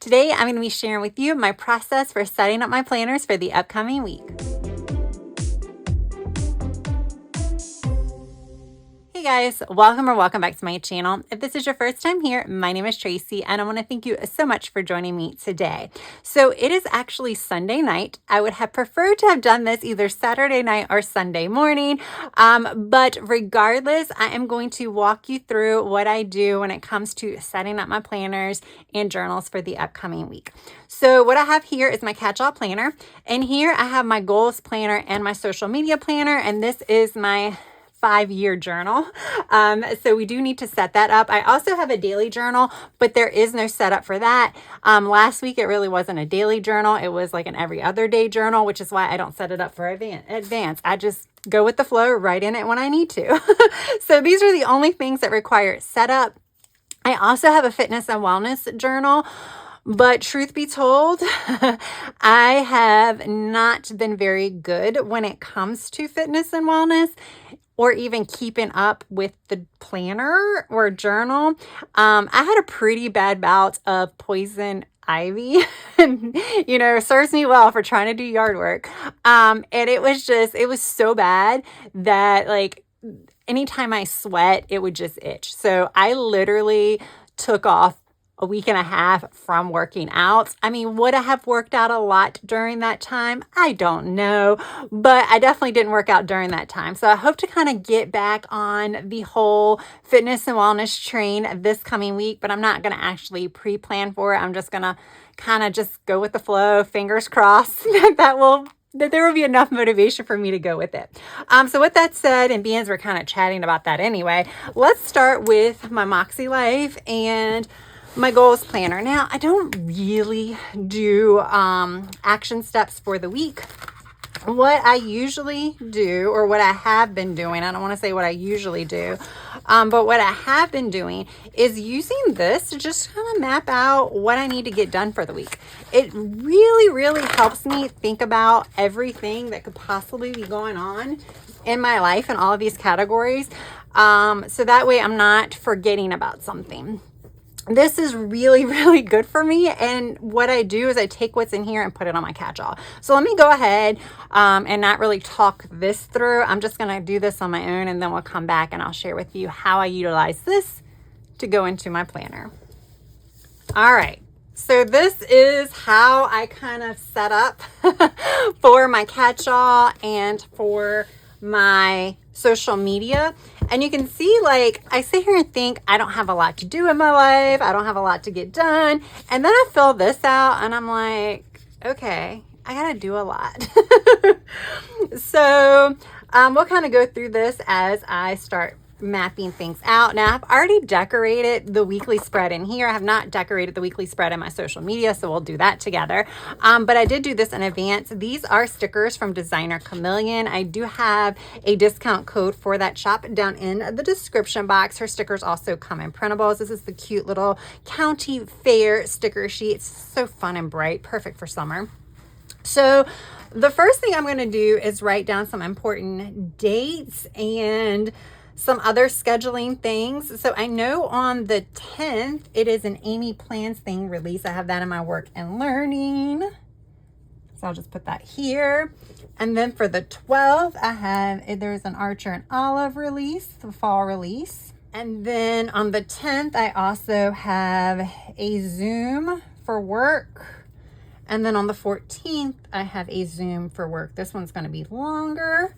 Today, I'm going to be sharing with you my process for setting up my planners for the upcoming week. Hey guys, welcome back to my channel. If this is your first time here, my name is Tracy and I want to thank you so much for joining me today. So it is actually Sunday night. I would have preferred to have done this either Saturday night or Sunday morning. But regardless, I am going to walk you through what I do when it comes to setting up my planners and journals for the upcoming week. So what I have here is my catch-all planner, and here I have my goals planner and my social media planner, and this is my 5-year journal. So we do need to set that up. I also have a daily journal, but there is no setup for that. Last week, it really wasn't a daily journal. It was like an every other day journal, which is why I don't set it up for advance. I just go with the flow, write in it when I need to. So these are the only things that require setup. I also have a fitness and wellness journal. But truth be told, I have not been very good when it comes to fitness and wellness, or even keeping up with the planner or journal. I had a pretty bad bout of poison ivy, and serves me well for trying to do yard work. And it was so bad that like anytime I sweat, it would just itch. So I literally took off a week and a half from working out. I mean, would I have worked out a lot during that time? I don't know, but I definitely didn't work out during that time. So I hope to kind of get back on the whole fitness and wellness train this coming week, but I'm not going to actually pre-plan for it. I'm just going to kind of just go with the flow, fingers crossed that there will be enough motivation for me to go with it. So with that said, and being we're kind of chatting about that anyway, let's start with my MakseLife and my goals planner. Now, I don't really do action steps for the week. What I usually do, or what I have been doing, I don't want to say what I usually do, but what I have been doing is using this to just kind of map out what I need to get done for the week. It really, really helps me think about everything that could possibly be going on in my life in all of these categories. So that way I'm not forgetting about something. This is really, really good for me. And what I do is I take what's in here and put it on my catch-all. So let me go ahead and not really talk this through. I'm just going to do this on my own, and then we'll come back and I'll share with you how I utilize this to go into my planner. All right. So this is how I kind of set up for my catch-all and for my social media. And you can see, like, I sit here and think I don't have a lot to do in my life. I don't have a lot to get done. And then I fill this out and I'm like, okay, I got to do a lot. So we'll kind of go through this as I start mapping things out. Now, I've already decorated the weekly spread in here. I have not decorated the weekly spread in my social media, so we'll do that together. But I did do this in advance. These are stickers from Designer Chameleon. I do have a discount code for that shop down in the description box. Her stickers also come in printables. This is the cute little county fair sticker sheet. It's so fun and bright, perfect for summer. So the first thing I'm going to do is write down some important dates and some other scheduling things. So I know on the 10th, it is an Amy Plans Thing release. I have that in my work and learning. So I'll just put that here. And then for the 12th, there's an Archer and Olive release, the fall release. And then on the 10th, I also have a Zoom for work. And then on the 14th, I have a Zoom for work. This one's going to be longer.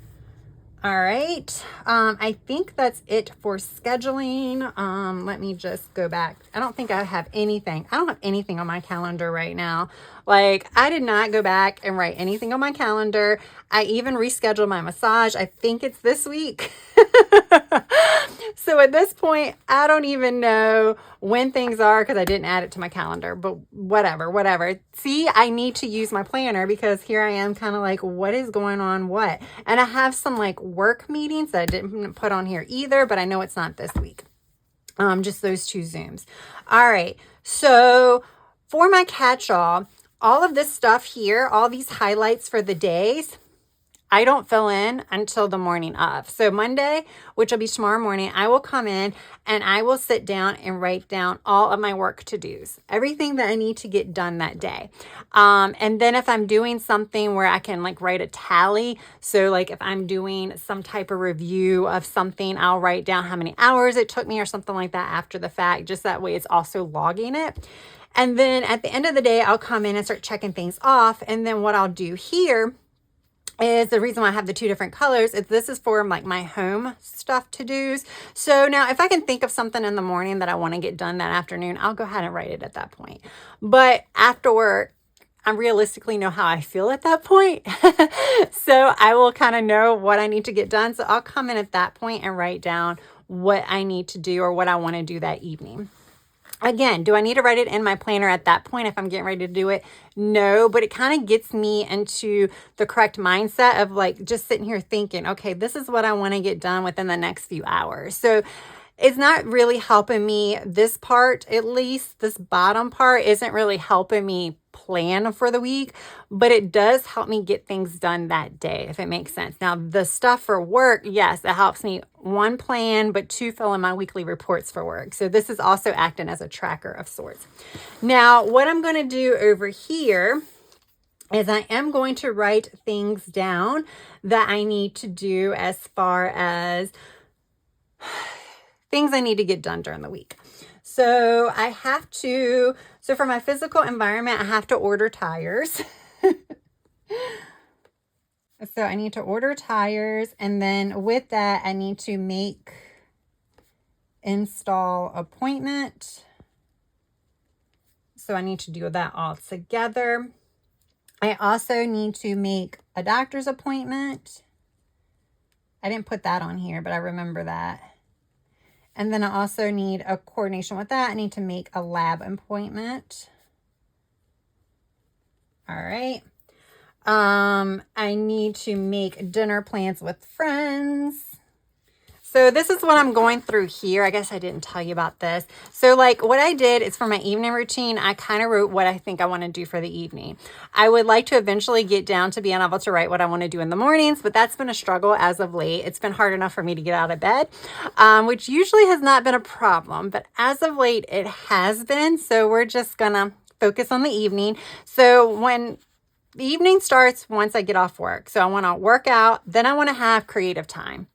All right. I think that's it for scheduling. Let me just go back. I don't think I have anything. I don't have anything on my calendar right now. Like, I did not go back and write anything on my calendar. I even rescheduled my massage. I think it's this week. So at this point, I don't even know when things are because I didn't add it to my calendar, but whatever. See, I need to use my planner because here I am kind of like, what is going on? What? And I have some like work meetings that I didn't put on here either, but I know it's not this week. Just those 2 Zooms. All right. So for my catch-all, all of this stuff here, all these highlights for the days, I don't fill in until the morning of. So Monday, which will be tomorrow morning, I will come in and I will sit down and write down all of my work to-dos, everything that I need to get done that day. And then if I'm doing something where I can like write a tally, so like if I'm doing some type of review of something, I'll write down how many hours it took me or something like that after the fact, just that way it's also logging it. And then at the end of the day, I'll come in and start checking things off. And then what I'll do here is the reason why I have the two different colors is this is for like my home stuff to-dos. So now if I can think of something in the morning that I want to get done that afternoon, I'll go ahead and write it at that point. But after work, I realistically know how I feel at that point. So I will kind of know what I need to get done. So I'll come in at that point and write down what I need to do or what I want to do that evening. Again, do I need to write it in my planner at that point if I'm getting ready to do it? No, but it kind of gets me into the correct mindset of like just sitting here thinking, okay, this is what I want to get done within the next few hours. So it's not really helping me. This part, at least this bottom part, isn't really helping me plan for the week, but it does help me get things done that day, if it makes sense. Now, the stuff for work, yes, it helps me, one, plan, but two, fill in my weekly reports for work. So this is also acting as a tracker of sorts. Now, what I'm going to do over here is I am going to write things down that I need to do as far as things I need to get done during the week. So I have to, so for my physical environment, I have to order tires. So I need to order tires. And then with that, I need to install appointment. So I need to do that all together. I also need to make a doctor's appointment. I didn't put that on here, but I remember that. And then I also need a coordination with that. I need to make a lab appointment. All right. I need to make dinner plans with friends. So this is what I'm going through here. I guess I didn't tell you about this. So like what I did is for my evening routine, I kind of wrote what I think I want to do for the evening. I would like to eventually get down to being able to write what I want to do in the mornings, but that's been a struggle as of late. It's been hard enough for me to get out of bed, which usually has not been a problem, but as of late it has been. So we're just gonna focus on the evening. So when the evening starts, once I get off work, so I want to work out, then I want to have creative time.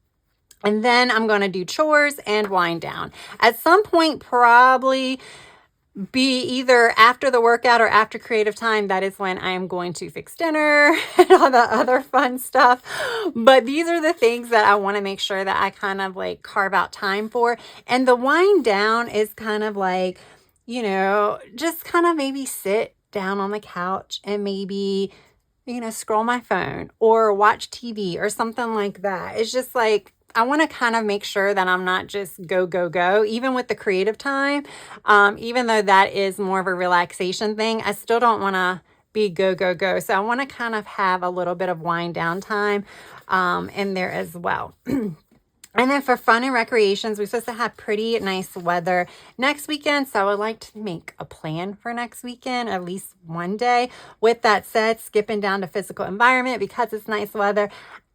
And then I'm going to do chores and wind down. At some point, probably be either after the workout or after creative time. That is when I am going to fix dinner and all the other fun stuff. But these are the things that I want to make sure that I kind of like carve out time for. And the wind down is kind of like, you know, just kind of maybe sit down on the couch and maybe, you know, scroll my phone or watch TV or something like that. It's just like, I want to kind of make sure that I'm not just go, go, go, even with the creative time. Even though that is more of a relaxation thing, I still don't want to be go, go, go. So I want to kind of have a little bit of wind down time in there as well. And then for fun and recreations, we're supposed to have pretty nice weather next weekend. So I would like to make a plan for next weekend, at least one day. With that said, skipping down to physical environment because it's nice weather,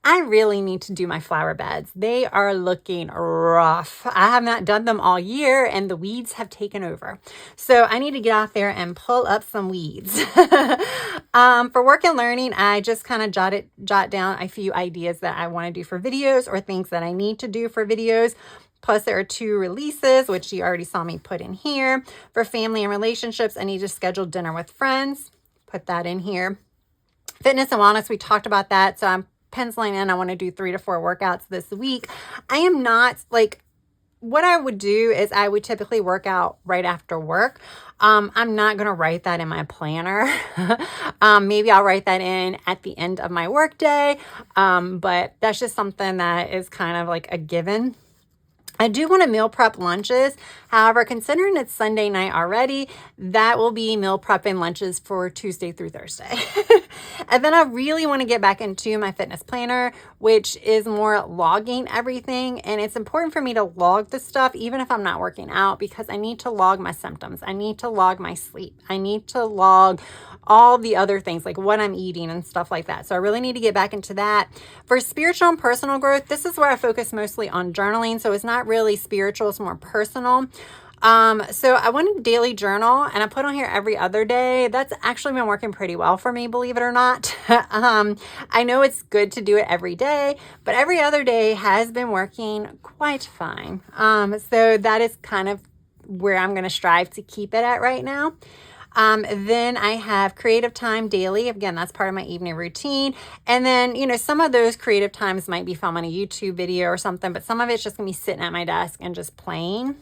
I really need to do my flower beds. They are looking rough. I have not done them all year and the weeds have taken over. So I need to get out there and pull up some weeds. For work and learning, I just kind of jot down a few ideas that I want to do for videos or things that I need to do for videos. Plus there are 2 releases, which you already saw me put in here. For family and relationships, I need to schedule dinner with friends. Put that in here. Fitness and wellness, we talked about that. So I'm penciling in, I want to do 3 to 4 workouts this week. I am not like, what I would do is I would typically work out right after work. I'm not going to write that in my planner. Maybe I'll write that in at the end of my work day. But that's just something that is kind of like a given. I do want to meal prep lunches. However, considering it's Sunday night already, that will be meal prepping lunches for Tuesday through Thursday. And then I really want to get back into my fitness planner, which is more logging everything. And it's important for me to log the stuff, even if I'm not working out, because I need to log my symptoms. I need to log my sleep. I need to log all the other things, like what I'm eating and stuff like that. So I really need to get back into that. For spiritual and personal growth, this is where I focus mostly on journaling. So it's not really spiritual, it's more personal. So I want a daily journal, and I put on here every other day. That's actually been working pretty well for me, believe it or not. I know it's good to do it every day, but every other day has been working quite fine. So that is kind of where I'm going to strive to keep it at right now. Then I have creative time daily. Again, that's part of my evening routine. And then, you know, some of those creative times might be filming a YouTube video or something, but some of it's just gonna be sitting at my desk and just playing.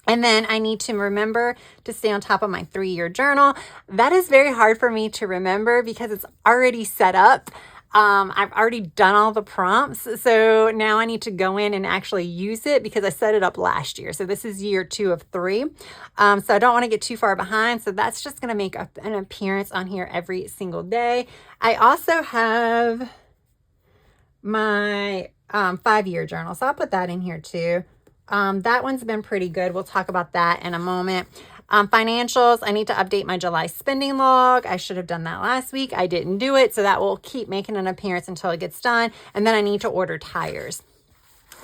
And then I need to remember to stay on top of my 3-year journal. That is very hard for me to remember because it's already set up. I've already done all the prompts. So now I need to go in and actually use it because I set it up last year. So this is year 2 of 3. So I don't want to get too far behind. So that's just going to make an appearance on here every single day. I also have my 5-year journal. So I'll put that in here too. That one's been pretty good. We'll talk about that in a moment. Financials, I need to update my July spending log. I should have done that last week. I didn't do it, so that will keep making an appearance until it gets done. And then I need to order tires.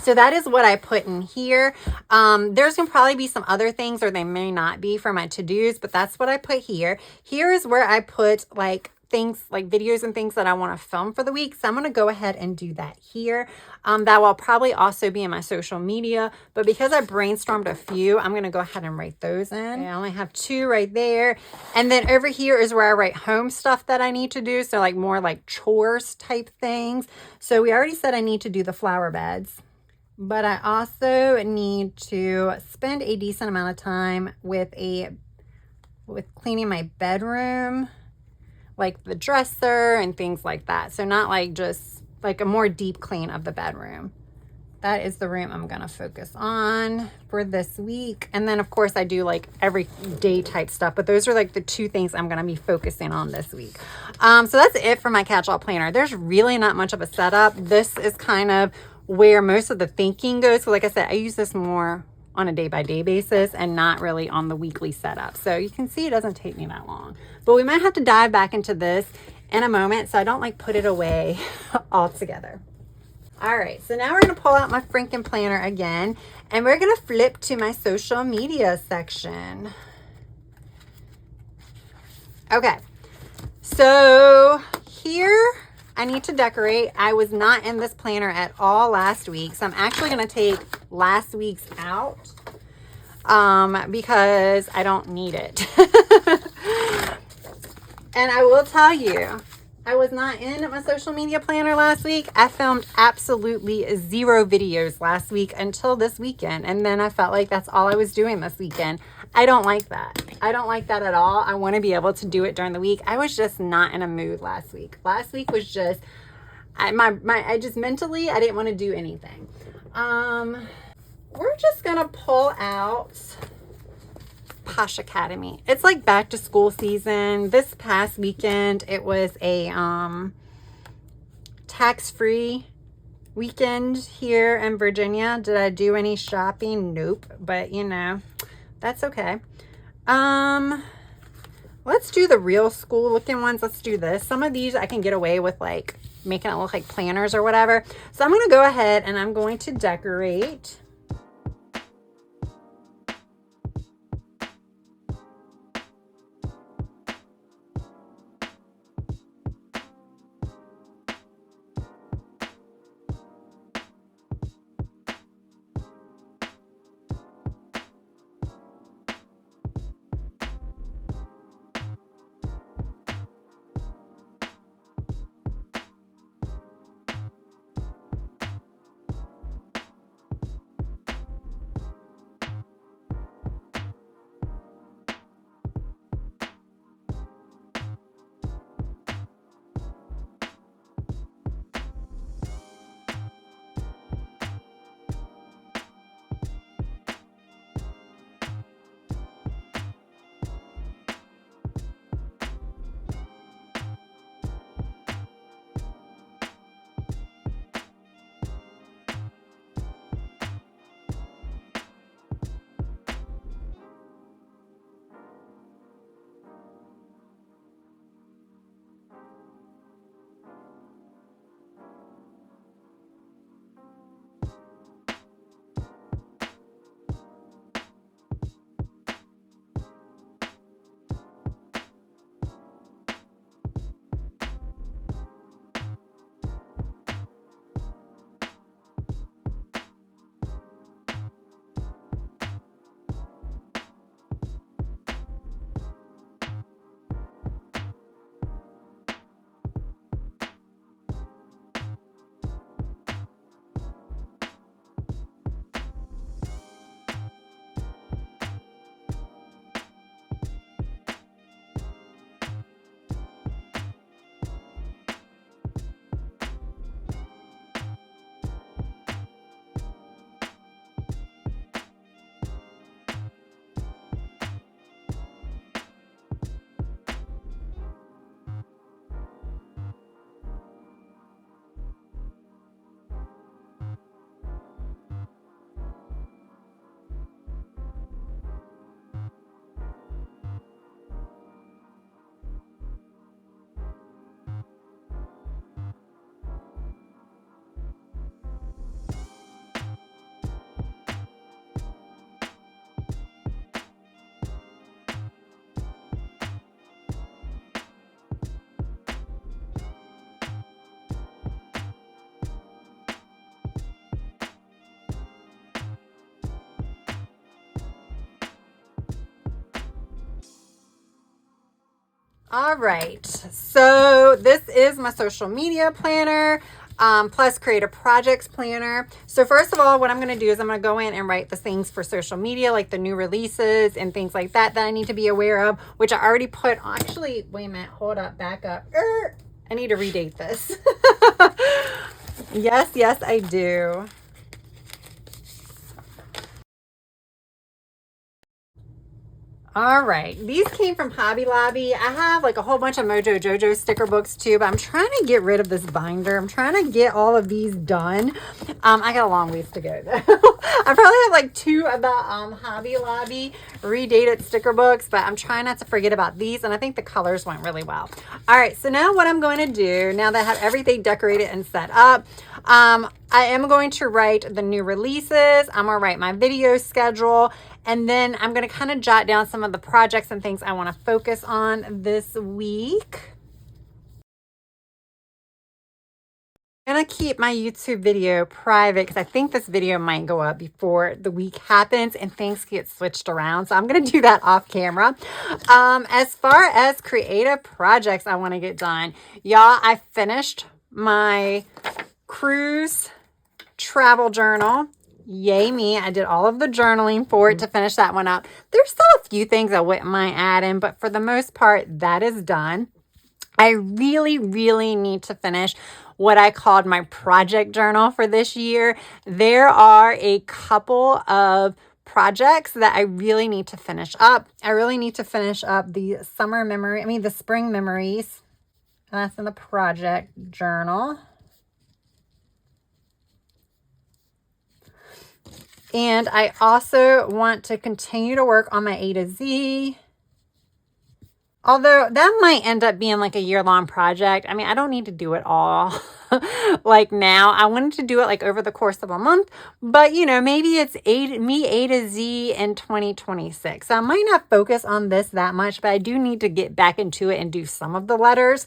So that is what I put in here. There's going to probably be some other things, or they may not be for my to-dos, but that's what I put here. Here is where I put like things like videos and things that I want to film for the week. So I'm going to go ahead and do that here. That will probably also be in my social media, but because I brainstormed a few, I'm going to go ahead and write those in. Okay, I only have 2 right there. And then over here is where I write home stuff that I need to do. So like more like chores type things. So we already said I need to do the flower beds, but I also need to spend a decent amount of time with cleaning my bedroom, like the dresser and things like that. So not like just like a more deep clean of the bedroom. That is the room I'm gonna focus on for this week. And then of course I do like everyday type stuff, but those are like the 2 things I'm gonna be focusing on this week. So that's it for my catch-all planner. There's really not much of a setup. This is kind of where most of the thinking goes. So like I said, I use this more on a day-by-day basis and not really on the weekly setup. So you can see it doesn't take me that long, but we might have to dive back into this in a moment, so I don't like put it away altogether. All right, so now we're gonna pull out my freaking planner again, and we're gonna flip to my social media section. Okay, so here I need to decorate. I was not in this planner at all last week, so I'm actually gonna take last week's out because I don't need it. And I will tell you, I was not in my social media planner last week. I filmed absolutely 0 videos last week until this weekend. And then I felt like that's all I was doing this weekend. I don't like that. I don't like that at all. I want to be able to do it during the week. I was just not in a mood last week. Last week was just, I just mentally, I didn't want to do anything. We're just going to pull out Posh Academy. It's like back to school season. This past weekend, it was a tax-free weekend here in Virginia. Did I do any shopping? Nope. But you know, that's okay. Let's do the real school looking ones. Let's do this. Some of these I can get away with like making it look like planners or whatever. So I'm going to go ahead and I'm going to decorate. All right, so this is my social media planner, plus creative projects planner. So first of all, what I'm going to do is I'm going to go in and write the things for social media, like the new releases and things like that I need to be aware of, which I already put on. Actually, wait a minute, hold up, back up. I need to redate this. Yes, I do. All right, these came from Hobby Lobby. I have like a whole bunch of Mojo Jojo sticker books too, but I'm trying to get rid of this binder. I'm trying to get all of these done. I got a long ways to go though. I probably have like 2 of the Hobby Lobby redated sticker books, but I'm trying not to forget about these, and I think the colors went really well. All right, so now what I'm going to do, now that I have everything decorated and set up, I am going to write the new releases. I'm going to write my video schedule, and then I'm going to kind of jot down some of the projects and things I want to focus on this week. I'm going to keep my YouTube video private because I think this video might go up before the week happens and things get switched around. So I'm going to do that off camera. As far as creative projects I want to get done, y'all, I finished my cruise travel journal. Yay me. I did all of the journaling for it to finish that one up. There's still a few things I wouldn't mind adding, but for the most part, that is done. I really need to finish what I called my project journal for this year. There are a couple of projects that I really need to finish up. I really need to finish up the spring memories. That's in the project journal. And I also want to continue to work on my A to Z. Although that might end up being like a year-long project. I mean, I don't need to do it all like now. I wanted to do it like over the course of a month, but you know, maybe it's A to Z in 2026. So I might not focus on this that much, but I do need to get back into it and do some of the letters.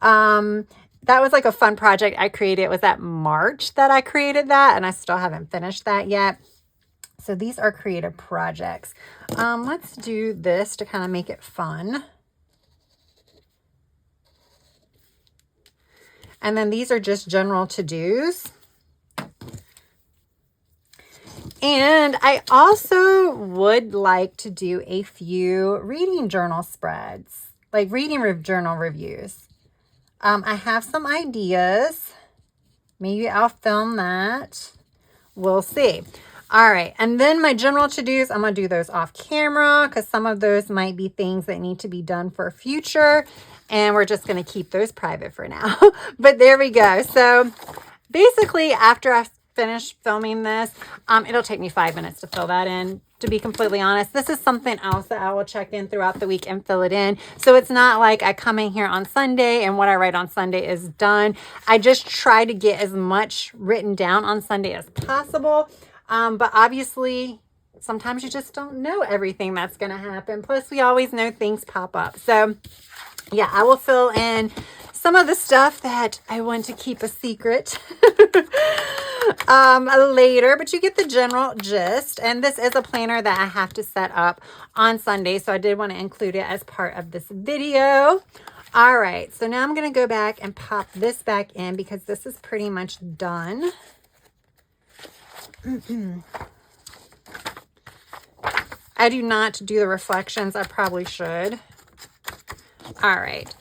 That was like a fun project I created. It was that March that I created that, and I still haven't finished that yet. So these are creative projects. Let's do this to kind of make it fun. And then these are just general to-dos. And I also would like to do a few reading journal spreads, like reading journal reviews. I have some ideas. Maybe I'll film that. We'll see. All right, and then my general to-dos, I'm going to do those off camera because some of those might be things that need to be done for future, and we're just going to keep those private for now. But there we go. So basically, after I finish filming this, it'll take me 5 minutes to fill that in. To be completely honest, this is something else that I will check in throughout the week and fill it in. So it's not like I come in here on Sunday and what I write on Sunday is done. I just try to get as much written down on Sunday as possible. But obviously, sometimes you just don't know everything that's going to happen. Plus, we always know things pop up. So, yeah, I will fill in some of the stuff that I want to keep a secret later. But you get the general gist. And this is a planner that I have to set up on Sunday. So I did want to include it as part of this video. All right. So now I'm going to go back and pop this back in because this is pretty much done. I do not do the reflections. I probably should. All right.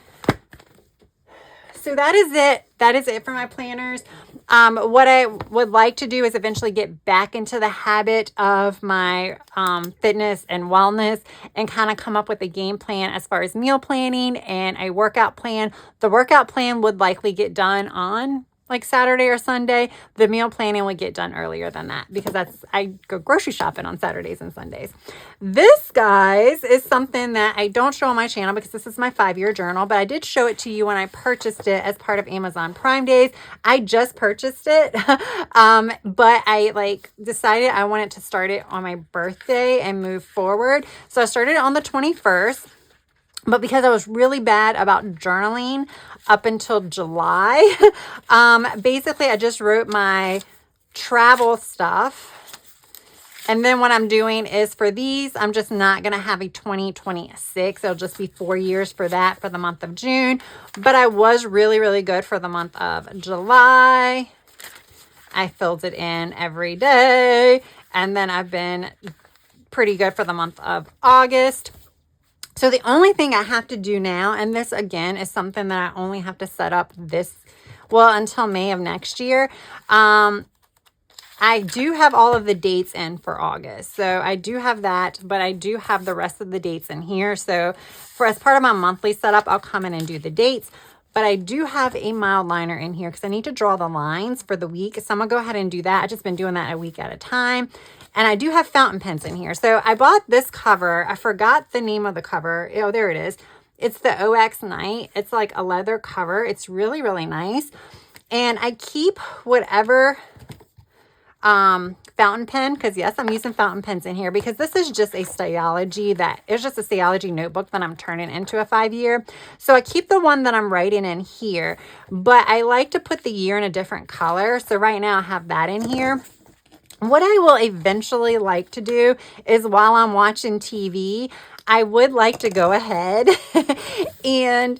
So that is it. That is it for my planners. What I would like to do is eventually get back into the habit of my fitness and wellness and kind of come up with a game plan as far as meal planning and a workout plan. The workout plan would likely get done on like Saturday or Sunday. The meal planning would get done earlier than that because I go grocery shopping on Saturdays and Sundays. This, guys, is something that I don't show on my channel because this is my 5-year journal, but I did show it to you when I purchased it as part of Amazon Prime Days. I just purchased it, but I decided I wanted to start it on my birthday and move forward. So I started it on the 21st. But because I was really bad about journaling up until July, basically I just wrote my travel stuff And then what I'm doing is for these, I'm just not going to have a 2026. It'll just be 4 years for that for the month of June. But I was really, really good for the month of July. I filled it in every day. And then I've been pretty good for the month of August. So the only thing I have to do now, and this again is something that I only have to set up until May of next year. I do have all of the dates in for August. So I do have that, but I do have the rest of the dates in here. So as part of my monthly setup, I'll come in and do the dates. But I do have a mild liner in here because I need to draw the lines for the week. So I'm going to go ahead and do that. I've just been doing that a week at a time. And I do have fountain pens in here. So I bought this cover. I forgot the name of the cover. Oh, there it is. It's the OX Night. It's like a leather cover. It's really, really nice. And I keep whatever fountain pen, because yes, I'm using fountain pens in here because this is just a Stayology notebook that I'm turning into a 5-year. So I keep the one that I'm writing in here, but I like to put the year in a different color. So right now I have that in here. What I will eventually like to do is while I'm watching TV, I would like to go ahead and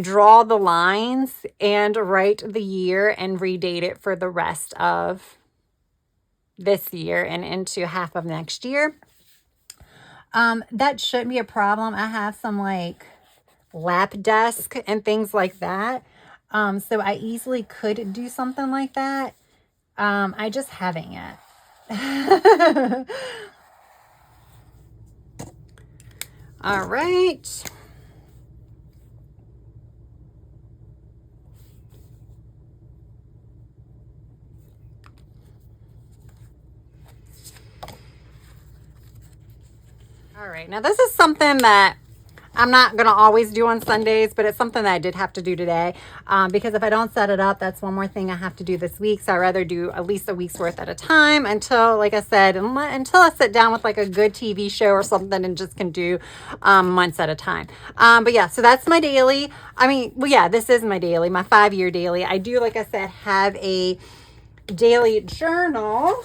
draw the lines and write the year and redate it for the rest of this year and into half of next year. That shouldn't be a problem. I have some like lap desk and things like that. So I easily could do something like that. I just haven't yet. All right. All right, now this is something that I'm not going to always do on Sundays, but it's something that I did have to do today because if I don't set it up, that's one more thing I have to do this week. So I'd rather do at least a week's worth at a time until, like I said, until I sit down with like a good TV show or something and just can do months at a time. But yeah, so that's my daily. This is my daily, my 5-year daily. I do, like I said, have a daily journal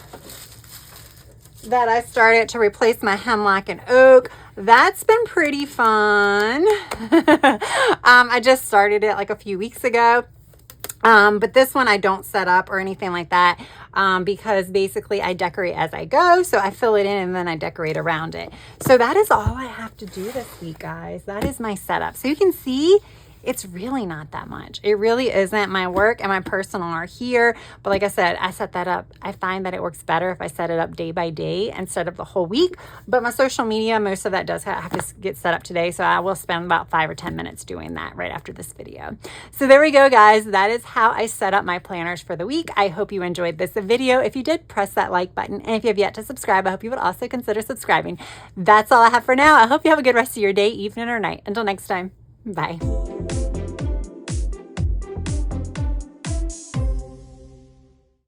that I started to replace my Hemlock and Oak. That's been pretty fun. I just started it like a few weeks ago. But this one I don't set up or anything like that because basically I decorate as I go. So I fill it in and then I decorate around it. So that is all I have to do this week, guys. That is my setup. So you can see it's really not that much. It really isn't. My work and my personal are here. But like I said, I set that up. I find that it works better if I set it up day by day instead of the whole week. But my social media, most of that does have to get set up today. So I will spend about 5 or 10 minutes doing that right after this video. So there we go, guys. That is how I set up my planners for the week. I hope you enjoyed this video. If you did, press that like button. And if you have yet to subscribe, I hope you would also consider subscribing. That's all I have for now. I hope you have a good rest of your day, evening, or night. Until next time, bye.